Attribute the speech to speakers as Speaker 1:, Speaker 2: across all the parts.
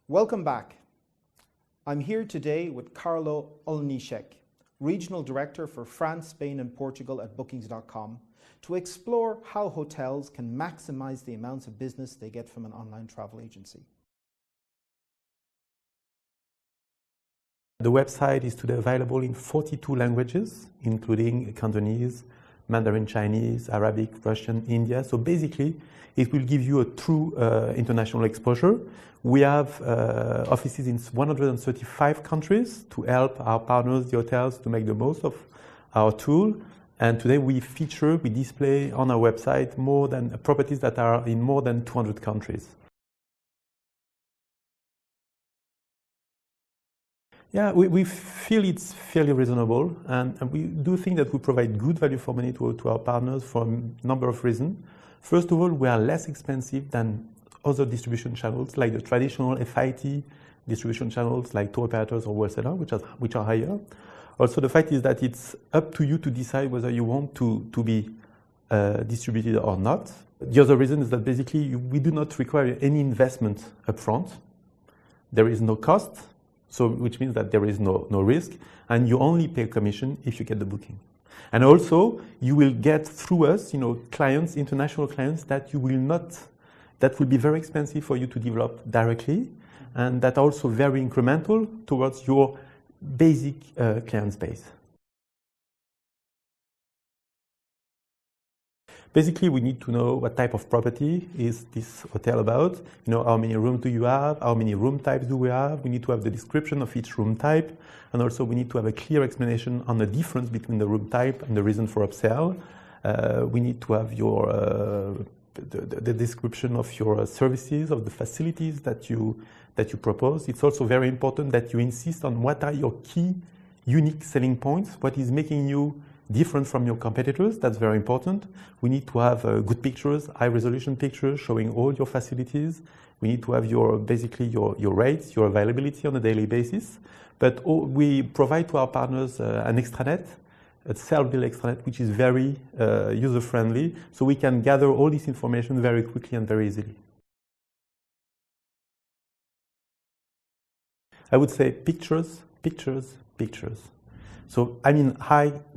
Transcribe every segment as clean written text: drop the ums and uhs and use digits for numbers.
Speaker 1: Welcome back. I'm here today with Carlo Olniszek, Regional Director for France, Spain and Portugal at Bookings.com, to explore how hotels can maximize the amounts of business they get from an online travel agency.
Speaker 2: The website is today available in 42 languages, including Cantonese, Mandarin Chinese, Arabic, Russian, India. So basically, it will give you a true international exposure. We have offices in 135 countries to help our partners, the hotels, to make the most of our tool. And today we display on our website more than properties that are in more than 200 countries. Yeah, we feel it's fairly reasonable, and we do think that we provide good value for money to our partners for a number of reasons. First of all, we are less expensive than other distribution channels, like the traditional FIT distribution channels, like tour operators or wholesalers, which are higher. Also, the fact is that it's up to you to decide whether you want to be distributed or not. The other reason is that basically we do not require any investment upfront. There is no cost. So, which means that there is no risk, and you only pay commission if you get the booking. And also, you will get through us, clients, international clients that will be very expensive for you to develop directly, and that are also very incremental towards your basic client base. Basically, we need to know what type of property is this hotel about. How many rooms do you have? How many room types do we have? We need to have the description of each room type. And also, we need to have a clear explanation on the difference between the room type and the reason for upsell. We need to have the description of your services, of the facilities that you propose. It's also very important that you insist on what are your key unique selling points, what is making you different from your competitors. That's very important. We need to have good pictures, high resolution pictures showing all your facilities. We need to have your rates, your availability on a daily basis. But we provide to our partners an extranet, a self-built extranet, which is very user-friendly, so we can gather all this information very quickly and very easily. I would say pictures, pictures, pictures. So,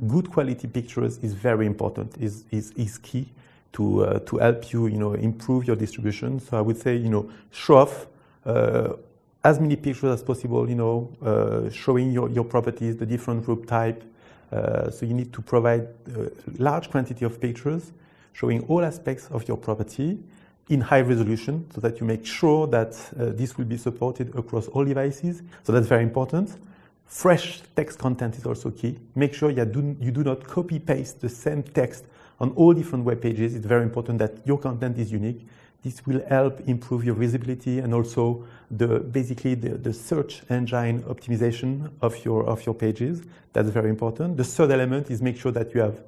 Speaker 2: good quality pictures is very important, is key to help you, improve your distribution. So I would say, show off as many pictures as possible, showing your properties, the different room type. So you need to provide a large quantity of pictures showing all aspects of your property in high resolution, so that you make sure that this will be supported across all devices. So that's very important. Fresh text content is also key. Make sure you do not copy-paste the same text on all different web pages. It's very important that your content is unique. This will help improve your visibility and also basically the search engine optimization of your pages. That's very important. The third element is make sure that you have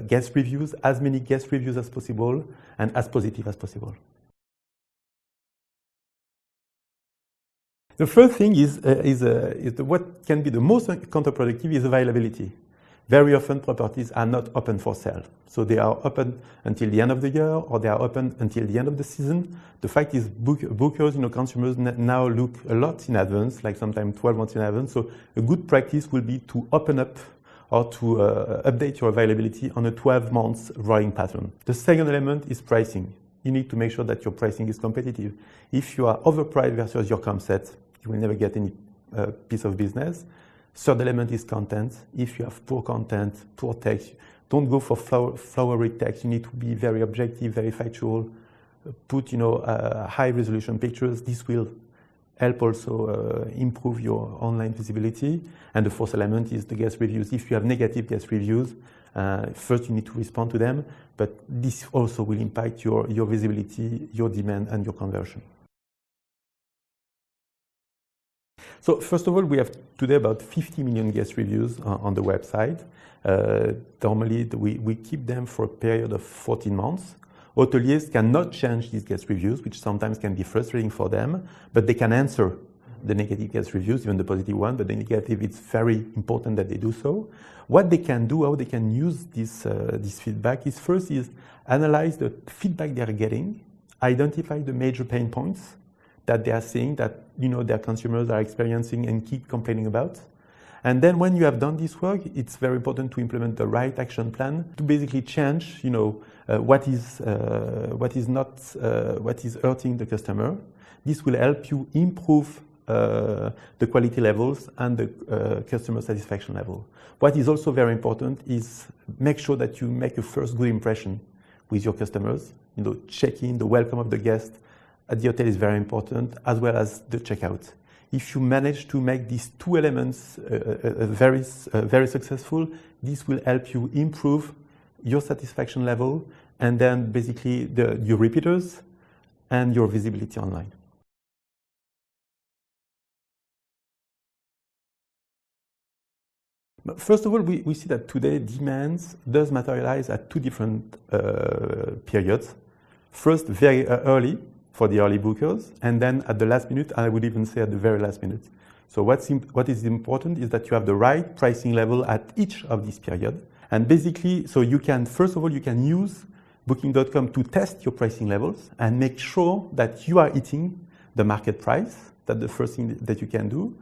Speaker 2: guest reviews, as many guest reviews as possible, and as positive as possible. The first thing is what can be the most counterproductive is availability. Very often properties are not open for sale. So they are open until the end of the year, or they are open until the end of the season. The fact is bookers, consumers now look a lot in advance, like sometimes 12 months in advance. So a good practice will be to open up or to update your availability on a 12 months rolling pattern. The second element is pricing. You need to make sure that your pricing is competitive. If you are overpriced versus your comp set, you will never get any piece of business. Third element is content. If you have poor content, poor text, don't go for flowery text. You need to be very objective, very factual. Put high resolution pictures. This will help also improve your online visibility. And the fourth element is the guest reviews. If you have negative guest reviews, first you need to respond to them, but this also will impact your visibility, your demand, and your conversion. So first of all, we have today about 50 million guest reviews on the website. Normally, we keep them for a period of 14 months. Hoteliers cannot change these guest reviews, which sometimes can be frustrating for them, but they can answer the negative guest reviews, even the positive one, but the negative, it's very important that they do so. What they can do, how they can use this feedback is first is analyze the feedback they're getting, identify the major pain points that they are seeing that their consumers are experiencing and keep complaining about. And then when you have done this work, it's very important to implement the right action plan to basically change what is hurting the customer. This will help you improve the quality levels and the customer satisfaction level. What is also very important is make sure that you make a first good impression with your customers. Check-in, the welcome of the guest at the hotel is very important, as well as the checkout. If you manage to make these two elements very successful, this will help you improve your satisfaction level and then basically your repeaters and your visibility online. First of all, we see that today demands does materialize at two different periods. First, very early for the early bookers, and then at the last minute, and I would even say at the very last minute. So what is important is that you have the right pricing level at each of these periods. And basically, so you can, first of all, you can use Booking.com to test your pricing levels and make sure that you are hitting the market price. That's the first thing that you can do.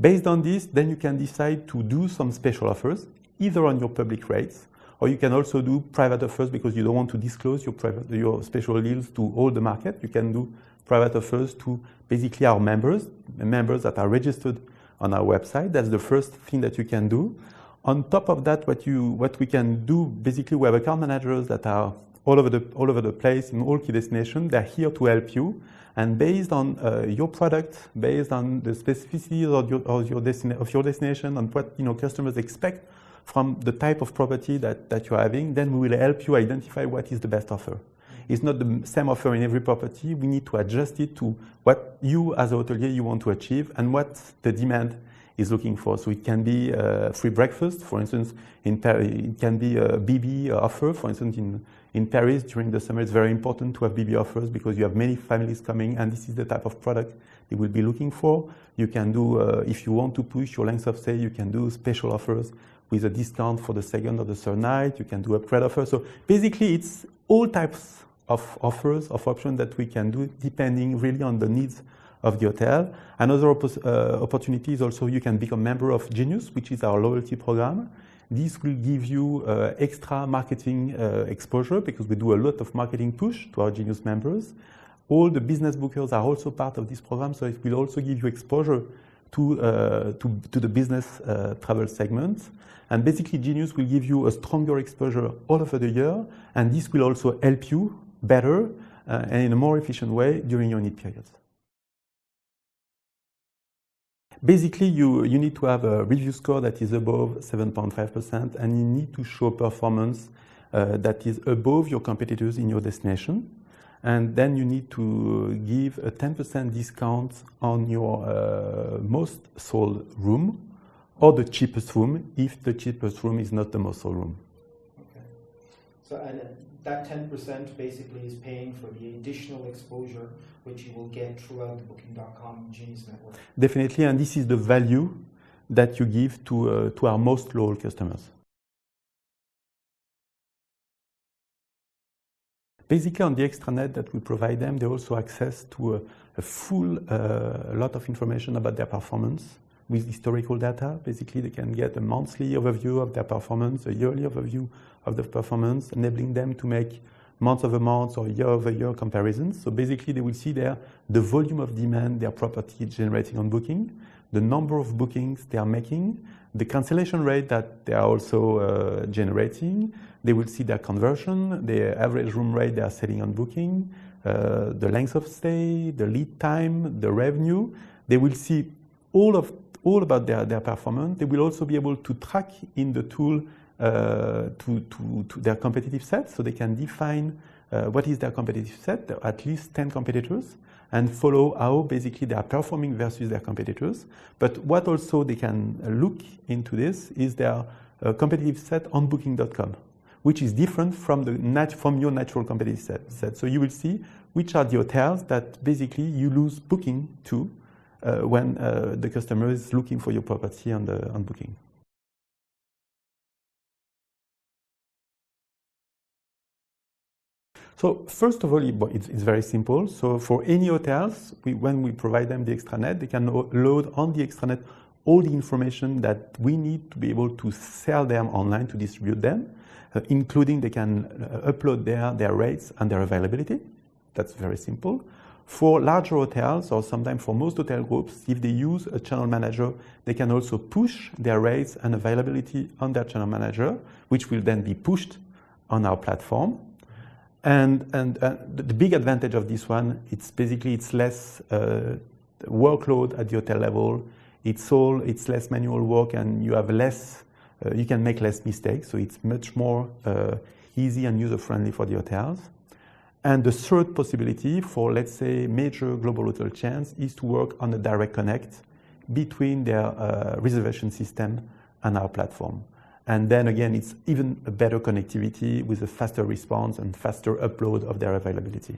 Speaker 2: Based on this, then you can decide to do some special offers, either on your public rates, or you can also do private offers because you don't want to disclose your special deals to all the market. You can do private offers to basically our members that are registered on our website. That's the first thing that you can do. On top of that, what we can do, basically we have account managers that are all over the place in all key destinations. They're here to help you. And based on your product, based on the specificities of your destination, and what customers expect from the type of property that you're having, then we will help you identify what is the best offer. It's not the same offer in every property. We need to adjust it to what you as a hotelier you want to achieve and what the demand is looking for. So it can be free breakfast, for instance, in Paris. It can be a BB offer, for instance, in Paris during the summer. It's very important to have BB offers because you have many families coming, and this is the type of product they will be looking for. You can do, if you want to push your length of stay, you can do special offers with a discount for the second or the third night. You can do upgrade offers. So basically, it's all types of offers, of options that we can do depending really on the needs of the hotel. Another opportunity is also you can become a member of Genius, which is our loyalty program. This will give you extra marketing exposure because we do a lot of marketing push to our Genius members. All the business bookers are also part of this program, so it will also give you exposure to the business travel segment. And basically, Genius will give you a stronger exposure all over the year, and this will also help you better and in a more efficient way during your need periods. Basically, you need to have a review score that is above 7.5%, and you need to show performance that is above your competitors in your destination. And then you need to give a 10% discount on your most sold room or the cheapest room if the cheapest room is not the most sold room.
Speaker 1: Okay. So that 10% basically is paying for the additional exposure which you will get throughout the Booking.com Genius network.
Speaker 2: Definitely, and this is the value that you give to our most loyal customers. Basically, on the extranet that we provide them, they also access to a full lot of information about their performance with historical data. Basically, they can get a monthly overview of their performance, a yearly overview of the performance, enabling them to make month-over-month or year-over-year comparisons. So basically, they will see there the volume of demand their property is generating on Booking, the number of bookings they are making, the cancellation rate that they are also generating. They will see their conversion, the average room rate they are setting on Booking, the length of stay, the lead time, the revenue. They will see all about their performance. They will also be able to track in the tool to their competitive set, so they can define what is their competitive set, at least 10 competitors, and follow how basically they are performing versus their competitors. But what also they can look into this is their competitive set on Booking.com, which is different from your natural competitive set. So you will see which are the hotels that basically you lose booking to when the customer is looking for your property on Booking. So first of all, it's very simple. So for any hotels, when we provide them the extranet, they can load on the extranet all the information that we need to be able to sell them online, to distribute them, including they can upload their rates and their availability. That's very simple. For larger hotels, or sometimes for most hotel groups, if they use a channel manager, they can also push their rates and availability on their channel manager, which will then be pushed on our platform. And the big advantage of this one, it's less workload at the hotel level. It's less manual work, and you have less. You can make less mistakes, so it's much more easy and user-friendly for the hotels. And the third possibility for, let's say, major global hotel chains is to work on a direct connect between their reservation system and our platform. And then again, it's even a better connectivity with a faster response and faster upload of their availability.